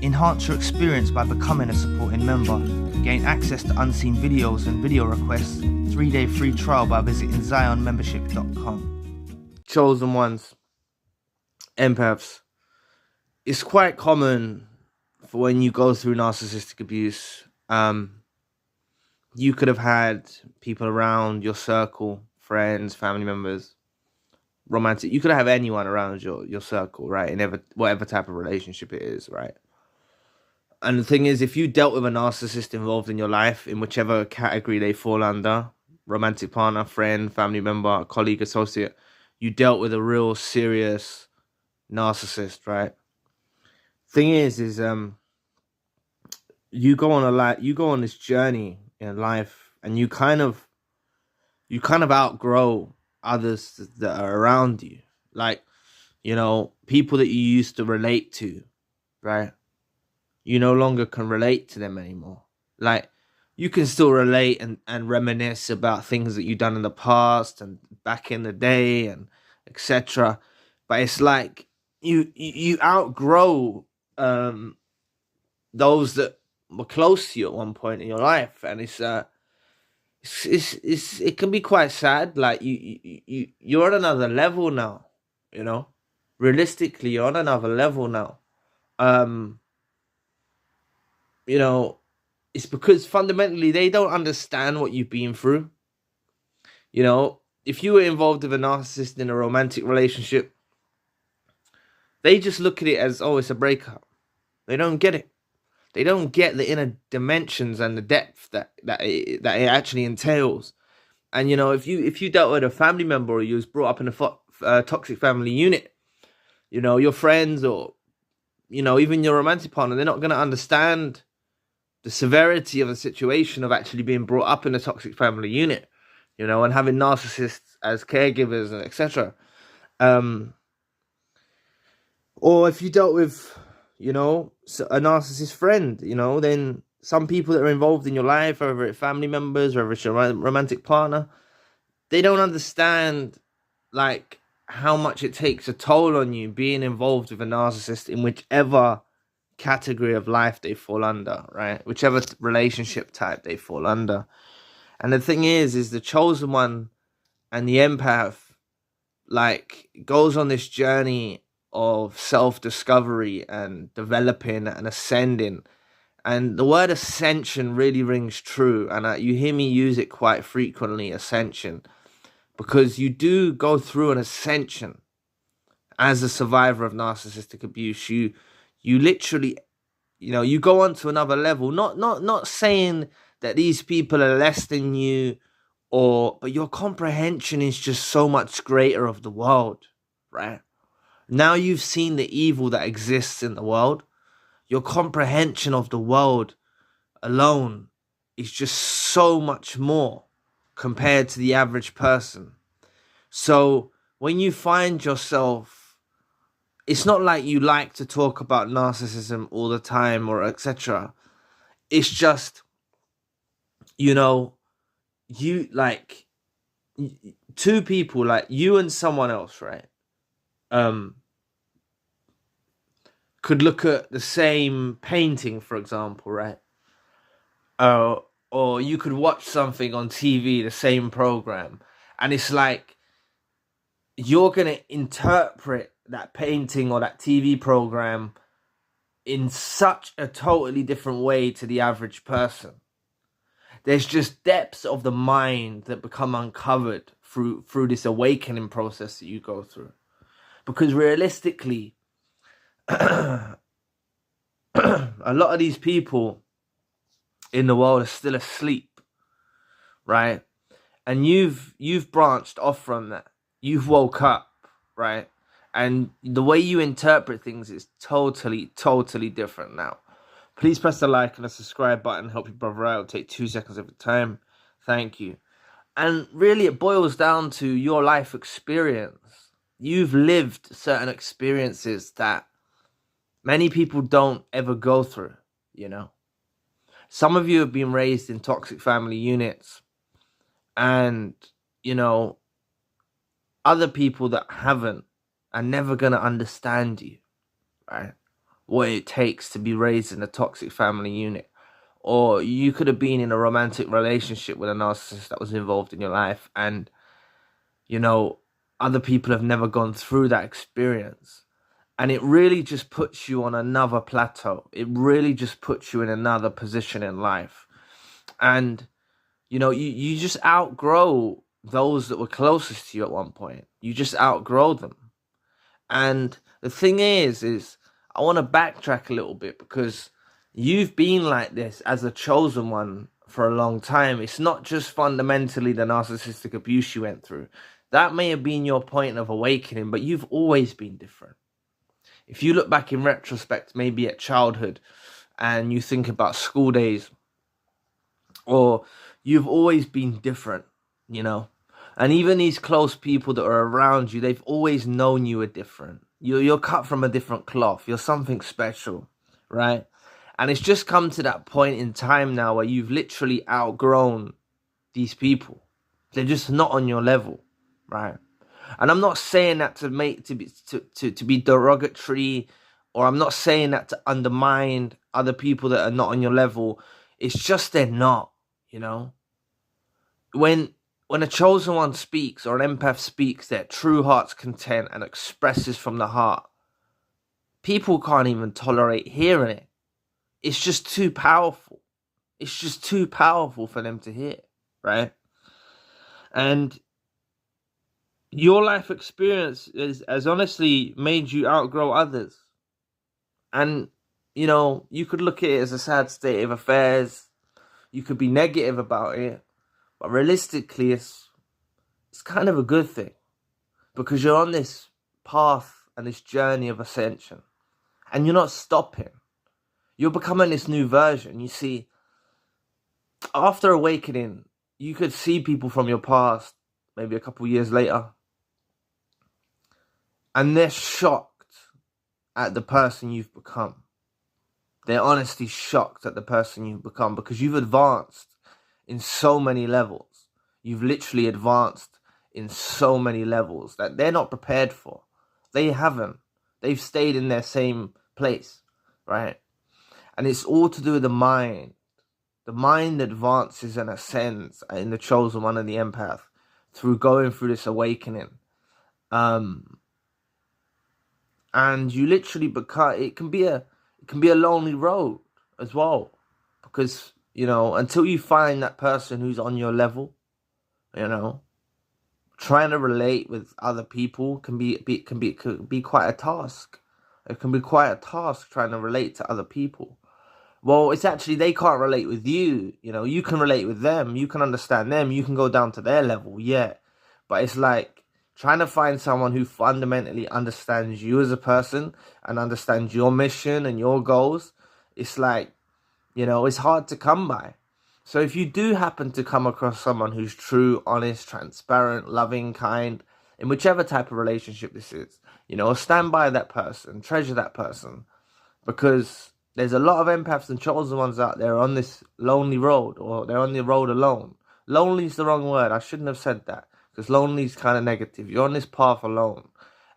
Enhance your experience by becoming a supporting member. Gain access to unseen videos and video requests. 3-day free trial by visiting zionmembership.com. Chosen ones, empaths. It's quite common for when you go through narcissistic abuse. You could have had people around your circle, friends, family members, romantic. You could have anyone around your circle, right? In whatever type of relationship it is, right? And the thing is, if you dealt with a narcissist involved in your life, in whichever category they fall under, romantic partner, friend, family member, colleague, associate, you dealt with a real serious narcissist, right? Thing is you go on this journey in life, and you kind of outgrow others that are around you, like, people that you used to relate to, right? You no longer can relate to them anymore. Like, you can still relate and reminisce about things that you've done in the past and back in the day and etc. But it's like you outgrow those that were close to you at one point in your life, and it can be quite sad. Like, you're on another level now, realistically you're on another level now. It's because fundamentally they don't understand what you've been through. If you were involved with a narcissist in a romantic relationship, they just look at it as, oh, it's a breakup. They don't get it. They don't get the inner dimensions and the depth that it actually entails. And if you dealt with a family member, or you was brought up in a toxic family unit, your friends, or even your romantic partner, they're not going to understand the severity of the situation of actually being brought up in a toxic family unit, and having narcissists as caregivers and etc. Or if you dealt with, a narcissist friend, then some people that are involved in your life, whether it's family members, whether it's your romantic partner, they don't understand, like, how much it takes a toll on you being involved with a narcissist in whichever category of life they fall under, right? Whichever relationship type they fall under. And the thing is the chosen one and the empath, like, goes on this journey of self-discovery and developing and ascending. And the word ascension really rings true, and you hear me use it quite frequently, ascension, because you do go through an ascension as a survivor of narcissistic abuse. You literally, you go on to another level. Not saying that these people are less than you, but your comprehension is just so much greater of the world, right? Now you've seen the evil that exists in the world. Your comprehension of the world alone is just so much more compared to the average person. So when you find yourself, it's not like you like to talk about narcissism all the time or etc. It's just, you like, two people, like you and someone else, right? Could look at the same painting, for example, right? Or you could watch something on TV, the same program, and it's like you're gonna interpret that painting or that TV program in such a totally different way to the average person. There's just depths of the mind that become uncovered through this awakening process that you go through. Because realistically, a lot of these people in the world are still asleep, right? And you've branched off from that. You've woke up, right? And the way you interpret things is totally different now. Please press the like and the subscribe button. Help your brother out. It'll take 2 seconds of your time. Thank you. And really, it boils down to your life experience. You've lived certain experiences that many people don't ever go through, Some of you have been raised in toxic family units, and, other people that haven't are never going to understand you, right? what it takes to be raised in a toxic family unit. Or you could have been in a romantic relationship with a narcissist that was involved in your life, and, you know, other people have never gone through that experience. And it really just puts you on another plateau. It really just puts you in another position in life. And, you know, you just outgrow those that were closest to you at one point. You just outgrow them. And the thing is I want to backtrack a little bit, because you've been like this as a chosen one for a long time. It's not just fundamentally the narcissistic abuse you went through. That may have been your point of awakening, but you've always been different. If you look back in retrospect, maybe at childhood, and you think about school days, or you've always been different, you know. And even these close people that are around you, they've always known you were different. You're cut from a different cloth. You're something special, right? And it's just come to that point in time now where you've literally outgrown these people. They're just not on your level, right? And I'm not saying that to be derogatory, or I'm not saying that to undermine other people that are not on your level. It's just they're not, you know. When a chosen one speaks, or an empath speaks their true heart's content and expresses from the heart, people can't even tolerate hearing it. It's just too powerful. It's just too powerful for them to hear, right? And your life experience has honestly made you outgrow others. And, you know, you could look at it as a sad state of affairs. You could be negative about it. But realistically, it's kind of a good thing. Because you're on this path and this journey of ascension. And you're not stopping. You're becoming this new version. You see, after awakening, you could see people from your past, maybe a couple years later, and they're shocked at the person you've become. They're honestly shocked at the person you've become, because you've advanced in so many levels. You've literally advanced in so many levels that they're not prepared for. They haven't. They've stayed in their same place, right? And it's all to do with the mind. The mind advances and ascends in the chosen one and the empath through going through this awakening. And you literally become, it can be a lonely road as well. Because, you know, until you find that person who's on your level, you know, trying to relate with other people can be quite a task. It can be quite a task trying to relate to other people. Well, it's actually, they can't relate with you. You know, you can relate with them. You can understand them. You can go down to their level, yeah. But it's like trying to find someone who fundamentally understands you as a person and understands your mission and your goals. It's like, you know, it's hard to come by. So if you do happen to come across someone who's true, honest, transparent, loving, kind, in whichever type of relationship this is, you know, stand by that person, treasure that person, because there's a lot of empaths and chosen ones out there on this lonely road, or they're on the road alone. Lonely is the wrong word. I shouldn't have said that, because lonely is kind of negative. You're on this path alone,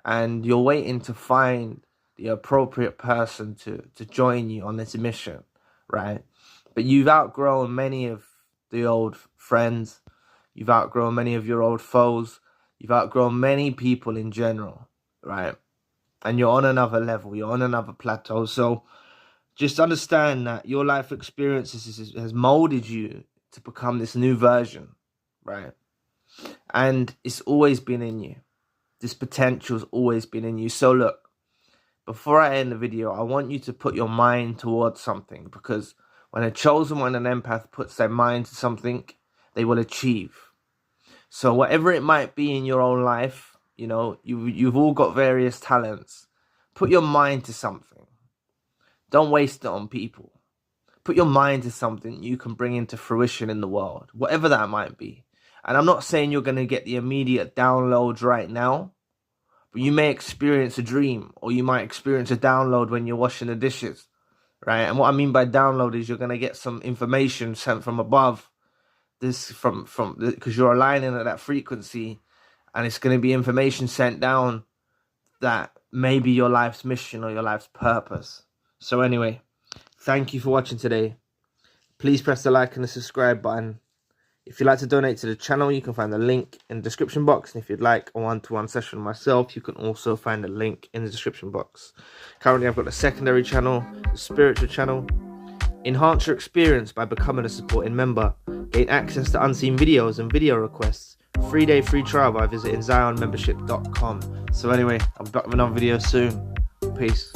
and you're waiting to find the appropriate person to join you on this mission, right? But you've outgrown many of the old friends. You've outgrown many of your old foes. You've outgrown many people in general, right? And you're on another level. You're on another plateau. So just understand that your life experiences has molded you to become this new version, right? And it's always been in you. This potential's always been in you. So look, before I end the video, I want you to put your mind towards something, because when a chosen one, an empath, puts their mind to something, they will achieve. So whatever it might be in your own life, you know, you've all got various talents. Put your mind to something. Don't waste it on people. Put your mind to something you can bring into fruition in the world, whatever that might be. And I'm not saying you're going to get the immediate downloads right now, but you may experience a dream, or you might experience a download when you're washing the dishes, right? And what I mean by download is you're going to get some information sent from above, this because you're aligning at that frequency, and it's going to be information sent down that may be your life's mission or your life's purpose, So anyway, thank you for watching today. Please press the like and the subscribe button. If you'd like to donate to the channel, you can find the link in the description box. And if you'd like a one-to-one session with myself, you can also find the link in the description box. Currently, I've got a secondary channel, the spiritual channel. Enhance your experience by becoming a supporting member. Gain access to unseen videos and video requests. 3-day free trial by visiting zionmembership.com. So anyway, I'll be back with another video soon. Peace.